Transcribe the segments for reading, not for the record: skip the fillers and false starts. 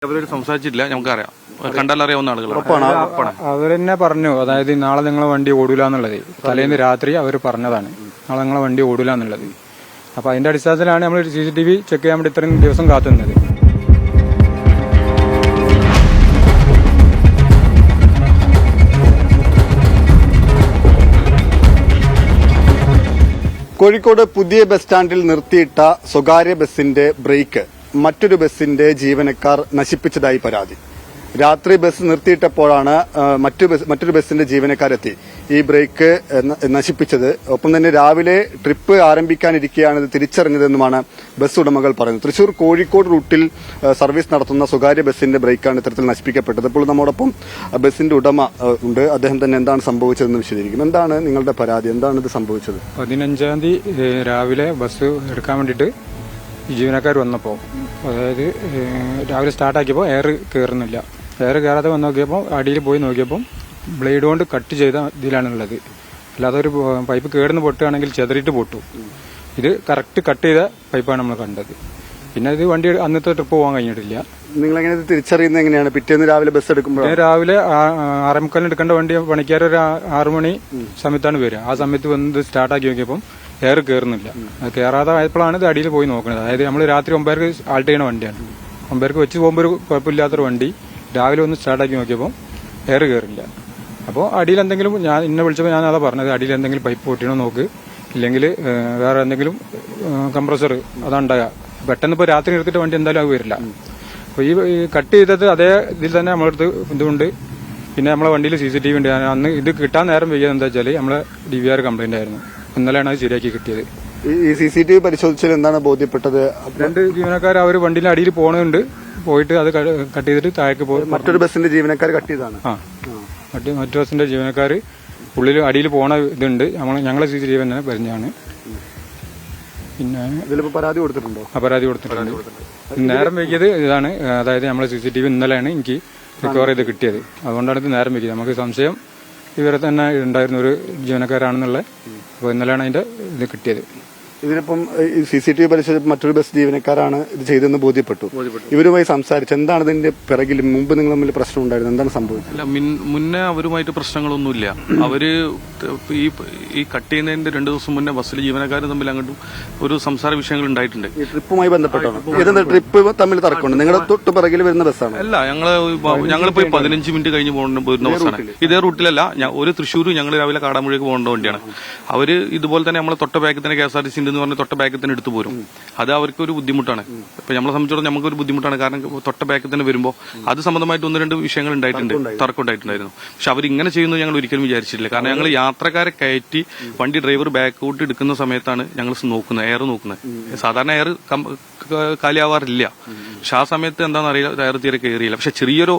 അവരോട് സംസാരിച്ചിട്ടില്ല, നമുക്കറിയാം, കണ്ടാലറിയാവുന്ന ആളുകളാണ്. അവരെന്നെ പറഞ്ഞു, അതായത് നാളെ നിങ്ങളെ വണ്ടി ഓടൂല എന്നുള്ളത് തലേന്ന് രാത്രി അവർ പറഞ്ഞതാണ്, നാളെ നിങ്ങളെ വണ്ടി ഓടൂല എന്നുള്ളത്. അപ്പൊ അതിന്റെ അടിസ്ഥാനത്തിലാണ് നമ്മൾ CCTV ചെക്ക് ചെയ്യാൻ വേണ്ടി ഇത്രയും ദിവസം കാത്തുനിന്നത്. കോഴിക്കോട് പുതിയ ബസ് സ്റ്റാൻഡിൽ നിർത്തിയിട്ട സ്വകാര്യ ബസിന്റെ ബ്രേക്ക് മറ്റൊരു ബസിന്റെ ജീവനക്കാർ നശിപ്പിച്ചതായി പരാതി. രാത്രി ബസ് നിർത്തിയിട്ടപ്പോഴാണ് മറ്റൊരു ബസിന്റെ ജീവനക്കാരെത്തി ഈ ബ്രേക്ക് നശിപ്പിച്ചത്. ഒപ്പം തന്നെ രാവിലെ ട്രിപ്പ് ആരംഭിക്കാനിരിക്കെയാണ് ഇത് തിരിച്ചറിഞ്ഞതെന്നുമാണ് ബസ് ഉടമകൾ പറയുന്നത്. തൃശൂർ കോഴിക്കോട് റൂട്ടിൽ സർവീസ് നടത്തുന്ന സ്വകാര്യ ബസിന്റെ ബ്രേക്കാണ് ഇത്തരത്തിൽ നശിപ്പിക്കപ്പെട്ടത്. ഇപ്പോൾ നമ്മോടൊപ്പം ബസിന്റെ ഉടമ ഉണ്ട്. അദ്ദേഹം തന്നെ എന്താണ് സംഭവിച്ചതെന്ന് വിശദീകരിക്കും. എന്താണ് നിങ്ങളുടെ പരാതി, എന്താണ് ഇത് സംഭവിച്ചത്? 15-ാം തീയതി രാവിലെ ബസ് എടുക്കാൻ വേണ്ടിയിട്ട് ജീവനക്കാർ വന്നപ്പോൾ, അതായത് രാവിലെ സ്റ്റാർട്ടാക്കിയപ്പോൾ എയർ കയറുന്നില്ല. എയർ കയറാതെ വന്ന് നോക്കിയപ്പോൾ അടിയിൽ പോയി നോക്കിയപ്പോൾ ബ്ലേഡ് കൊണ്ട് കട്ട് ചെയ്ത ഇതിലാണുള്ളത്. അല്ലാതെ ഒരു പൈപ്പ് കേടുന്ന് പൊട്ടുകയാണെങ്കിൽ ചെതറിയിട്ട് പൊട്ടു. ഇത് കറക്റ്റ് കട്ട് ചെയ്ത പൈപ്പാണ് നമ്മൾ കണ്ടത്. പിന്നെ ഇത് വണ്ടി അന്നത്തെ ട്രിപ്പ് പോകാൻ കഴിഞ്ഞിട്ടില്ല. നിങ്ങൾ എങ്ങനെ തിരിച്ചറിയുന്നത് എങ്ങനെയാണ്? പിറ്റേന്ന് രാവിലെ ബസ് എടുക്കുമ്പോൾ രാവിലെ 6:45 എടുക്കേണ്ട വണ്ടി പണിക്കാർ ഒരു 6 മണി സമയത്താണ് വരിക. ആ സമയത്ത് വന്ന് സ്റ്റാർട്ടാക്കി നോക്കിയപ്പോൾ എയർ കയറുന്നില്ല. അത് കയറാതെ ആയപ്പോഴാണ് ഇത് അടിയിൽ പോയി നോക്കുന്നത്. അതായത് നമ്മൾ രാത്രി 9:00-ക്ക് ആൾട്ട് ചെയ്യുന്ന വണ്ടിയാണ്. 9:00-ക്ക് വെച്ച് പോകുമ്പോൾ ഒരു കുഴപ്പമില്ലാത്തൊരു വണ്ടി രാവിലെ ഒന്ന് സ്റ്റാർട്ടാക്കി നോക്കിയപ്പോൾ എയർ കയറില്ല. അപ്പോൾ അടിയിൽ എന്തെങ്കിലും, ഞാൻ ഇന്നെ വിളിച്ചപ്പോൾ ഞാൻ അതാ പറഞ്ഞത്, അടിയിൽ എന്തെങ്കിലും പൈപ്പ് പൊട്ടിയണോ നോക്ക്, ഇല്ലെങ്കിൽ വേറെ എന്തെങ്കിലും കംപ്രസർ അതുണ്ടാകുക. പെട്ടെന്ന് ഇപ്പോൾ രാത്രി എടുത്തിട്ട് വണ്ടി എന്തായാലും അത് വരില്ല. അപ്പോൾ ഈ കട്ട് ചെയ്തത് അതേ ഇതിൽ തന്നെ നമ്മളെടുത്ത് ഇതുകൊണ്ട്. പിന്നെ നമ്മളെ വണ്ടിയിൽ CCTV ഉണ്ട്. അന്ന് ഇത് കിട്ടാൻ നേരം വയ്യത് എന്താ വെച്ചാൽ നമ്മളെ DVR കംപ്ലൈന്റ് ആയിരുന്നു. ഇന്നലെയാണ് അത് ശരിയാക്കി കിട്ടിയത്. ഈ CCTV പരിശോധിച്ചാൽ എന്താണ് ബോധ്യപ്പെട്ടത്? 2 ജീവനക്കാർ അവർ വണ്ടിയുടെ അടിയിൽ പോണുണ്ട്, പോയിട്ട് അത് കട്ട് ചെയ്തിട്ട് താഴേക്ക് പോയി. മറ്റൊരു ബസിന്റെ ജീവനക്കാർ കട്ട് ചെയ്താണ്. മറ്റു ബസിന്റെ ജീവനക്കാർ ഉള്ളിൽ അടിയിൽ പോണ ഇതുണ്ട്. ഞങ്ങളെ CCTV തന്നെ പരിഞ്ഞാണ്. പിന്നെ ഇതിലിപ്പോ പരാതി കൊടുത്തിട്ടുണ്ടോ? പരാതി കൊടുത്തിട്ടുണ്ട്. നേരം വൈകിയത് ഇതാണ്, അതായത് നമ്മളെ CCTV ഇന്നലെയാണ് എനിക്ക് റിക്കവർ ചെയ്ത് കിട്ടിയത്. അതുകൊണ്ടാണ് ഇത് നേരം വൈകിയത്. നമുക്ക് സംശയം ഇവരെ തന്നെ ഉണ്ടായിരുന്ന ഒരു ജീവനക്കാരാണെന്നുള്ള. അപ്പോൾ ഇന്നലെയാണ് അതിന്റെ ഇത് കിട്ടിയത്. ഇതിനിപ്പം CCTV പരിശോധിച്ചപ്പോൾ മറ്റൊരു ബസ് ജീവനക്കാരാണ് ഇത് ചെയ്തെന്ന് ബോധ്യപ്പെട്ടു. ഇവരുമായി സംസാരിച്ചു. എന്താണ് ഇതിന്റെ പിറകിൽ? മുമ്പ് നിങ്ങൾ തമ്മിൽ പ്രശ്നം ഉണ്ടായിരുന്നു, എന്താണ് സംഭവിച്ചത്? അല്ല, മുന്നേ അവരുമായിട്ട് പ്രശ്നങ്ങളൊന്നുമില്ല. അവര് ഈ കട്ട് ചെയ്യുന്നതിന്റെ 2 ദിവസം മുന്നേ ബസ്സിലെ ജീവനക്കാരും തമ്മിൽ അങ്ങോട്ടും ഒരു സംസാര വിഷയങ്ങൾ ഉണ്ടായിട്ടുണ്ട്. ഈ ട്രിപ്പുമായി ബന്ധപ്പെട്ടാണ്. ഇതെന്താ ട്രിപ്പ് തമ്മിൽ തർക്കമുണ്ട്? നിങ്ങളുടെ തൊട്ട് പിറകിൽ വരുന്ന ബസ്സാണ്? അല്ല, ഞങ്ങളിപ്പോ 15 മിനിറ്റ് കഴിഞ്ഞ് പോകുന്ന ബസ്സാണ്. ഇതേ റൂട്ടിലല്ല, ഒരു തൃശ്ശൂർ ഞങ്ങൾ രാവിലെ കാടാമ്പുഴയ്ക്ക് പോകേണ്ട വണ്ടിയാണ്. അവര് ഇതുപോലെ തന്നെ നമ്മളെ തൊട്ട ബാക്കിൽ തന്നെ KSRTC എന്ന് പറഞ്ഞ് തൊട്ട ബാക്കിൽ തന്നെ എടുത്തു പോരും. അത് അവർക്ക് ഒരു ബുദ്ധിമുട്ടാണ്. ഇപ്പൊ നമ്മളെ സംബന്ധിച്ചിടത്തോളം നമുക്കൊരു ബുദ്ധിമുട്ടാണ്. കാരണം തൊട്ട ബാക്കിൽ തന്നെ വരുമ്പോൾ അത് സംബന്ധമായിട്ട് 1-2 വിഷയങ്ങൾ ഉണ്ടായിട്ടുണ്ട്, തർക്കം ഉണ്ടായിട്ടുണ്ടായിരുന്നു. പക്ഷെ അവരിങ്ങനെ ചെയ്യുന്നത് ഞങ്ങൾ ഒരിക്കലും വിചാരിച്ചിട്ടില്ല. കാരണം ഞങ്ങൾ യാത്രക്കാരെ കയറ്റി വണ്ടി ഡ്രൈവർ ബാക്കോട്ട് എടുക്കുന്ന സമയത്താണ് ഞങ്ങൾ നോക്കുന്നത്, എയർ നോക്കുന്നത്. സാധാരണ എയർ കാലിയാവാറില്ല. പക്ഷെ ആ സമയത്ത് എന്താണെന്ന് അറിയില്ല, എയർ തീരെ കയറിയില്ല. പക്ഷെ ചെറിയൊരു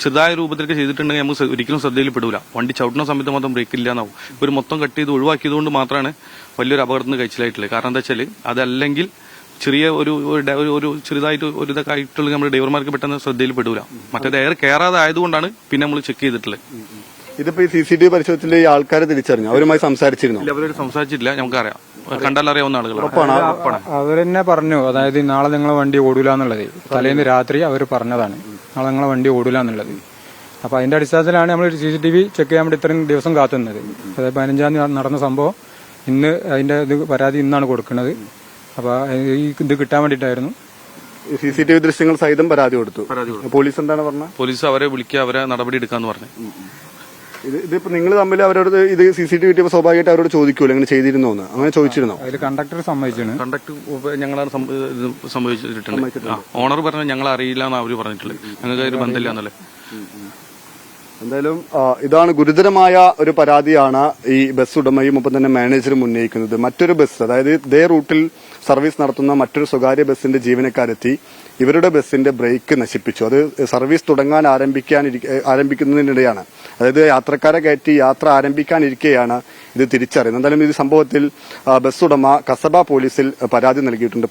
ചെറുതായ രൂപത്തിലേക്ക് ചെയ്തിട്ടുണ്ടെങ്കിൽ നമുക്ക് ഒരിക്കലും ശ്രദ്ധയിൽ പെടൂല. വണ്ടി ചവിട്ടുന്ന സമയത്ത് മാത്രം ബ്രേക്ക് ഇല്ലാന്നാവും. ഒരു മൊത്തം കട്ട് ചെയ്ത് ഒഴിവാക്കിയതുകൊണ്ട് മാത്രമാണ് വലിയൊരു അപകടത്തിന് കഴിച്ചിലായിട്ടുള്ളത്. കാരണം എന്താ വെച്ചാൽ അതല്ലെങ്കിൽ ചെറിയ ഒരു ചെറുതായിട്ട് ഒരു ഇതൊക്കെ ആയിട്ടുള്ള നമ്മുടെ ഡ്രൈവർമാർക്ക് പെട്ടെന്ന് ശ്രദ്ധയിൽ പെടൂല. മറ്റേത് എയർ കയറാതെ ആയതുകൊണ്ടാണ് പിന്നെ നമ്മൾ ചെക്ക് ചെയ്തിട്ടുള്ളത്. ഇതിപ്പോ ഈ CCTV പരിശോധനയിൽ ഈ ആൾക്കാരെ തിരിച്ചറിഞ്ഞു, അവരുമായി സംസാരിച്ചിരുന്നു? അവരോട് സംസാരിച്ചിട്ടില്ല, നമുക്കറിയാം, കണ്ടാലറിയാവുന്ന ആളുകളാണ്. അവരെന്നെ പറഞ്ഞു, അതായത് നാളെ നിങ്ങളെ വണ്ടി ഓടൂല എന്നുള്ളത് തലേന്ന് രാത്രി അവർ പറഞ്ഞതാണ്, നാളെ നിങ്ങളെ വണ്ടി ഓടൂല എന്നുള്ളത്. അപ്പൊ അതിന്റെ അടിസ്ഥാനത്തിലാണ് നമ്മൾ CCTV ചെക്ക് ചെയ്യാൻ വേണ്ടി ഇത്രയും ദിവസം കാത്തുനിന്നത്. അതായത് 15-ാം തീയതി നടന്ന സംഭവം ഇന്ന് അതിന്റെ പരാതി ഇന്നാണ് കൊടുക്കുന്നത്. അപ്പൊ ഇത് കിട്ടാൻ വേണ്ടിയിട്ടായിരുന്നു. CCTV ദൃശ്യങ്ങൾ സഹിതം പരാതി കൊടുത്തു. പോലീസ് എന്താണ് പറഞ്ഞത്? പോലീസ് അവരെ വിളിക്കുക, അവരെ നടപടി എടുക്കാന്ന് പറഞ്ഞു. ഇതിപ്പോ നിങ്ങൾ തമ്മിൽ അവരോട് ഇത് CCTV കിട്ടിയപ്പോൾ സ്വാഭാവികമായിട്ട് അവരോട് ചോദിക്കൂല്ലോ എങ്ങനെ ചെയ്തിരുന്നോ എന്ന്? അങ്ങനെ ചോദിച്ചിരുന്നോ? അതിൽ കണ്ടക്ടർ സമ്മതിച്ചാണ്. കണ്ടക്ടർ ഞങ്ങളാണ് സംഭവിച്ചിട്ടുണ്ട്. ഓണർ പറഞ്ഞ ഞങ്ങൾ അറിയില്ല എന്ന് അവര് പറഞ്ഞിട്ടുള്ളത്. ഞങ്ങൾക്ക് ഒരു ബന്ധമില്ല എന്നല്ലേ. എന്തായാലും ഇതാണ് ഗുരുതരമായ ഒരു പരാതിയാണ് ഈ ബസ് ഉടമയും ഒപ്പം തന്നെ മാനേജറും ഉന്നയിക്കുന്നത്. മറ്റൊരു ബസ്, അതായത് ഇതേ റൂട്ടിൽ സർവീസ് നടത്തുന്ന മറ്റൊരു സ്വകാര്യ ബസിന്റെ ജീവനക്കാരെത്തി ഇവരുടെ ബസിന്റെ ബ്രേക്ക് നശിപ്പിച്ചു. അത് സർവീസ് തുടങ്ങാൻ ആരംഭിക്കുന്നതിനിടെയാണ്, അതായത് യാത്രക്കാരെ കയറ്റി യാത്ര ആരംഭിക്കാനിരിക്കെയാണ് ഇത് തിരിച്ചറിയുന്നത്. എന്തായാലും ഈ സംഭവത്തിൽ ബസ് ഉടമ കസബ പോലീസിൽ പരാതി നൽകിയിട്ടുണ്ട്.